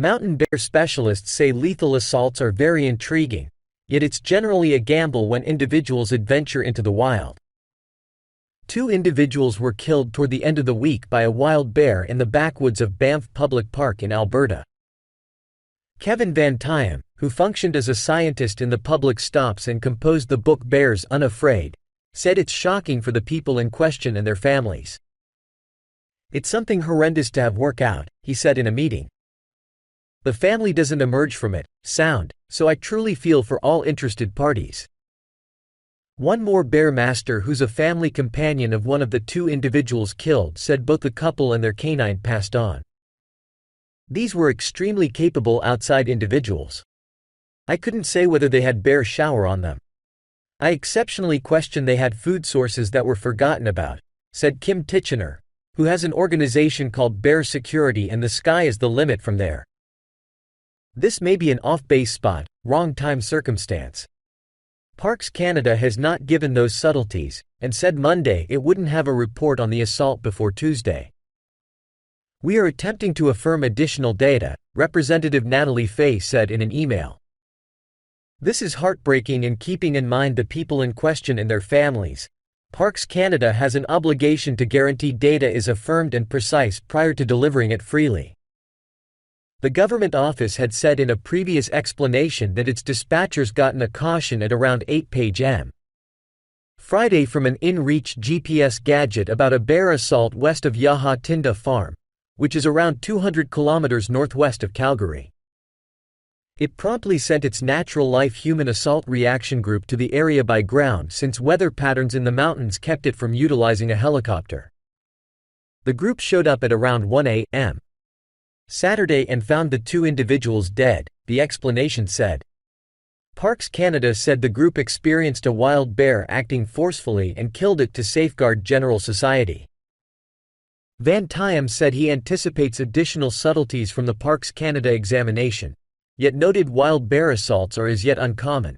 Mountain bear specialists say lethal assaults are very intriguing, yet it's generally a gamble when individuals adventure into the wild. 2 individuals were killed toward the end of the week by a wild bear in the backwoods of Banff Public Park in Alberta. Kevin Van Tiem, who functioned as a scientist in the public stops and composed the book Bears Unafraid, said it's shocking for the people in question and their families. "It's something horrendous to have work out," he said in a meeting. "The family doesn't emerge from it sound, so I truly feel for all interested parties." One more bear master, who's a family companion of one of the 2 individuals killed, said both the couple and their canine passed on. "These were extremely capable outside individuals. I couldn't say whether they had bear shower on them. I exceptionally question they had food sources that were forgotten about," said Kim Titchener, who has an organization called Bear Security, and the sky is the limit from there. "This may be an off-base spot, wrong time circumstance." Parks Canada has not given those subtleties, and said Monday it wouldn't have a report on the assault before Tuesday. "We are attempting to affirm additional data," Representative Natalie Fay said in an email. "This is heartbreaking, and keeping in mind the people in question and their families, Parks Canada has an obligation to guarantee data is affirmed and precise prior to delivering it freely." The government office had said in a previous explanation that its dispatchers gotten a caution at around 8 p.m. Friday from an in-reach GPS gadget about a bear assault west of Yahatinda Farm, which is around 200 kilometers northwest of Calgary. It promptly sent its Natural Life Human Assault Reaction Group to the area by ground, since weather patterns in the mountains kept it from utilizing a helicopter. The group showed up at around 1 a.m. Saturday and found the 2 individuals dead, the explanation said. Parks Canada said the group experienced a wild bear acting forcefully and killed it to safeguard general society. Van Tiem said he anticipates additional subtleties from the Parks Canada examination, yet noted wild bear assaults are as yet uncommon.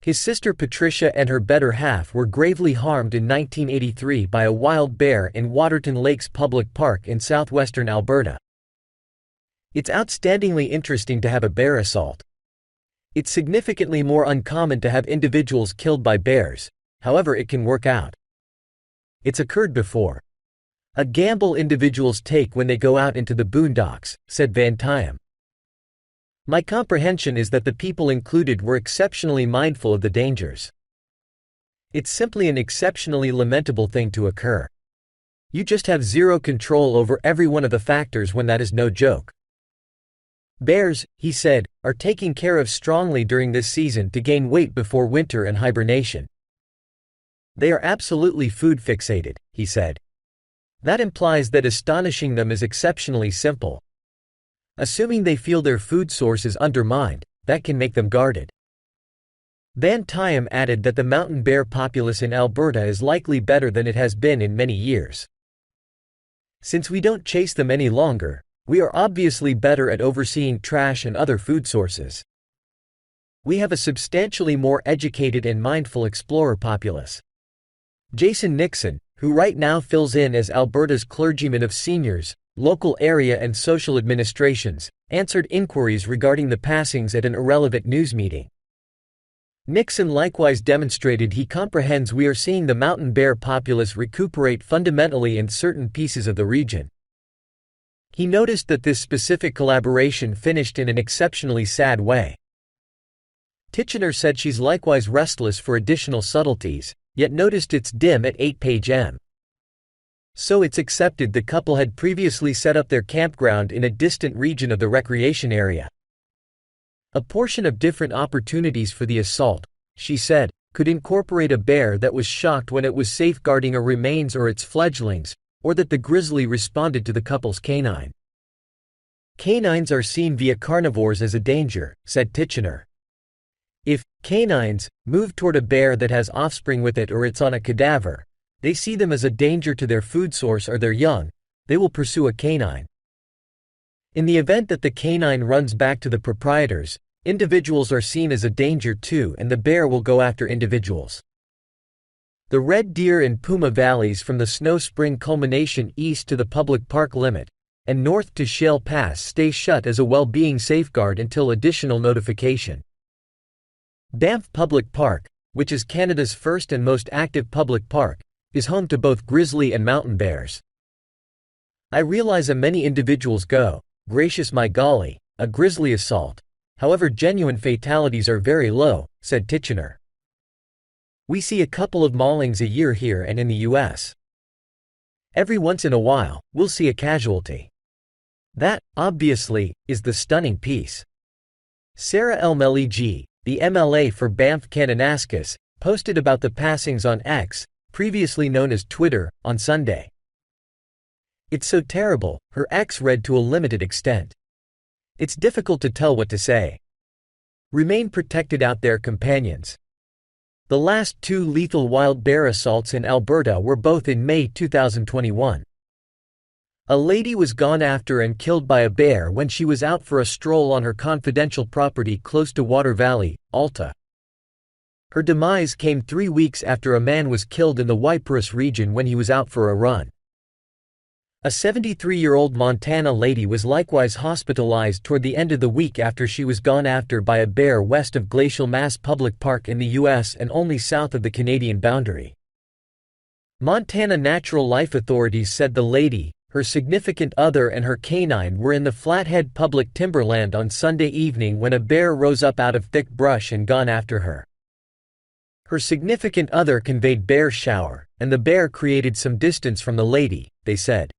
His sister Patricia and her better half were gravely harmed in 1983 by a wild bear in Waterton Lakes Public Park in southwestern Alberta. "It's outstandingly interesting to have a bear assault. It's significantly more uncommon to have individuals killed by bears, however it can work out. It's occurred before. A gamble individuals take when they go out into the boondocks," said Van Tiem. "My comprehension is that the people included were exceptionally mindful of the dangers. It's simply an exceptionally lamentable thing to occur. You just have zero control over every one of the factors when that is no joke. Bears," he said, "are taken care of strongly during this season to gain weight before winter and hibernation. They are absolutely food fixated," he said. "That implies that astonishing them is exceptionally simple. Assuming they feel their food source is undermined, that can make them guarded." Van Tiem added that the mountain bear populace in Alberta is likely better than it has been in many years. "Since we don't chase them any longer, we are obviously better at overseeing trash and other food sources. We have a substantially more educated and mindful explorer populace." Jason Nixon, who right now fills in as Alberta's clergyman of seniors, local area and social administrations, answered inquiries regarding the passings at an irrelevant news meeting. Nixon likewise demonstrated he comprehends we are seeing the mountain bear populace recuperate fundamentally in certain pieces of the region. He noticed that this specific collaboration finished in an exceptionally sad way. Titchener said she's likewise restless for additional subtleties, yet noticed it's dim at 8 p.m. So it's accepted the couple had previously set up their campground in a distant region of the recreation area. A portion of different opportunities for the assault, she said, could incorporate a bear that was shocked when it was safeguarding a remains or its fledglings, or that the grizzly responded to the couple's canine. "Canines are seen via carnivores as a danger," said Titchener. "If canines move toward a bear that has offspring with it or it's on a cadaver, they see them as a danger to their food source or their young, they will pursue a canine. In the event that the canine runs back to the proprietors, individuals are seen as a danger too, and the bear will go after individuals. The Red Deer and Puma valleys from the Snow Spring culmination east to the public park limit, and north to Shale Pass stay shut as a well-being safeguard until additional notification. Banff Public Park, which is Canada's first and most active public park, is home to both grizzly and mountain bears. I realize many individuals go, gracious my golly, a grizzly assault. However, genuine fatalities are very low, said Titchener. We see a couple of maulings a year here and in the US. Every once in a while, we'll see a casualty. That, obviously, is the stunning piece. Sarah Elmelig, the MLA for Banff Kananaskis, posted about the passings on X, previously known as Twitter, on Sunday. It's so terrible, her ex read to a limited extent. It's difficult to tell what to say. Remain protected out there, companions. The last 2 lethal wild bear assaults in Alberta were both in May 2021. A lady was gone after and killed by a bear when she was out for a stroll on her confidential property close to Water Valley, Alta. Her demise came 3 weeks after a man was killed in the Waiparous region when he was out for a run. A 73-year-old Montana lady was likewise hospitalized toward the end of the week after she was gone after by a bear west of Glacial Mass Public Park in the U.S. and only south of the Canadian boundary. Montana Natural Life authorities said the lady, her significant other and her canine were in the Flathead Public Timberland on Sunday evening when a bear rose up out of thick brush and gone after her. Her significant other conveyed bear shower, and the bear created some distance from the lady, they said.